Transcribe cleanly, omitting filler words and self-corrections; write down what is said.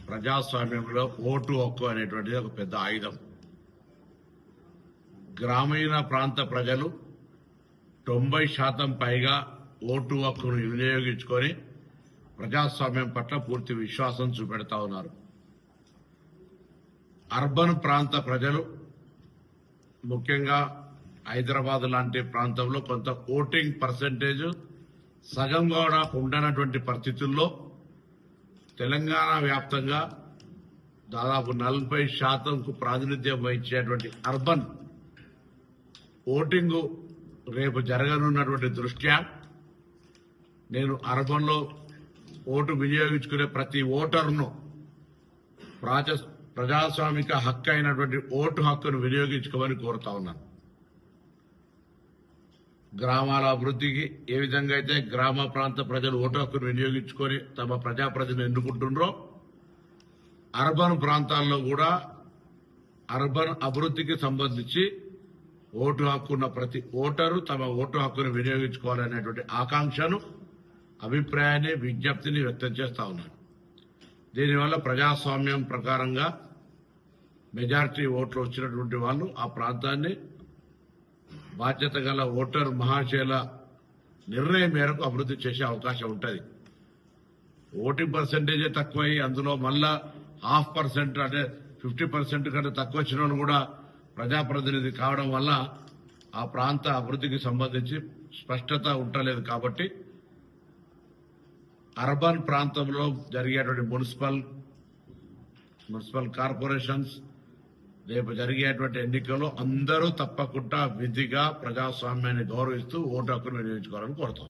ప్రజాస్వామ్యంలో ఓటు హక్కు అనేటువంటిది ఒక పెద్ద ఆయుధం. గ్రామీణ ప్రాంత ప్రజలు 90% పైగా ఓటు హక్కును వినియోగించుకొని ప్రజాస్వామ్యం పట్ల పూర్తి విశ్వాసం చూపెడతా ఉన్నారు. అర్బన్ ప్రాంత ప్రజలు ముఖ్యంగా హైదరాబాద్ లాంటి ప్రాంతంలో కొంత ఓటింగ్ పర్సెంటేజ్ సగం కూడా ఉండనటువంటి పరిస్థితుల్లో తెలంగాణ వ్యాప్తంగా దాదాపు 40%కు ప్రాతినిధ్యం వహించేటువంటి అర్బన్ ఓటింగు రేపు జరగనున్నటువంటి దృష్ట్యా నేను అర్బన్లో ఓటు వినియోగించుకునే ప్రతి ఓటర్ను ప్రజాస్వామిక హక్కు అయినటువంటి ఓటు హక్కును వినియోగించుకోమని కోరుతా ఉన్నాను. గ్రామాల అభివృద్ధికి ఏ విధంగా అయితే గ్రామ ప్రాంత ప్రజలు ఓటు హక్కును వినియోగించుకొని తమ ప్రజాప్రతినిధిని ఎన్నుకుంటున్నారో అర్బన్ ప్రాంతాల్లో కూడా అర్బన్ అభివృద్ధికి సంబంధించి ఓటు హక్కున్న ప్రతి ఓటరు తమ ఓటు హక్కును వినియోగించుకోవాలనేటువంటి ఆకాంక్షను, అభిప్రాయాన్ని, విజ్ఞప్తిని వ్యక్తం చేస్తా ఉన్నారు. దీనివల్ల ప్రజాస్వామ్యం ప్రకారంగా మెజారిటీ ఓట్లు వచ్చినటువంటి వాళ్ళు ఆ ప్రాంతాన్ని బాధ్యత గల ఓటర్ మహాశయుల నిర్ణయం మేరకు అభివృద్ధి చేసే అవకాశం ఉంటుంది. ఓటింగ్ పర్సెంటేజే తక్కువై అందులో మళ్ళా 0.5% అంటే 50% కంటే తక్కువ వచ్చిన వాళ్ళు కూడా ప్రజాప్రతినిధి కావడం వల్ల ఆ ప్రాంత అభివృద్ధికి సంబంధించి స్పష్టత ఉండలేదు. కాబట్టి అర్బన్ ప్రాంతంలో జరిగేటువంటి మున్సిపల్ కార్పొరేషన్స్ రేపు జరిగేటువంటి ఎన్నికల్లో అందరూ తప్పకుండా విధిగా ప్రజాస్వామ్యాన్ని గౌరవిస్తూ ఓటు హక్కును వినియోగించుకోవాలని కోరుతాం.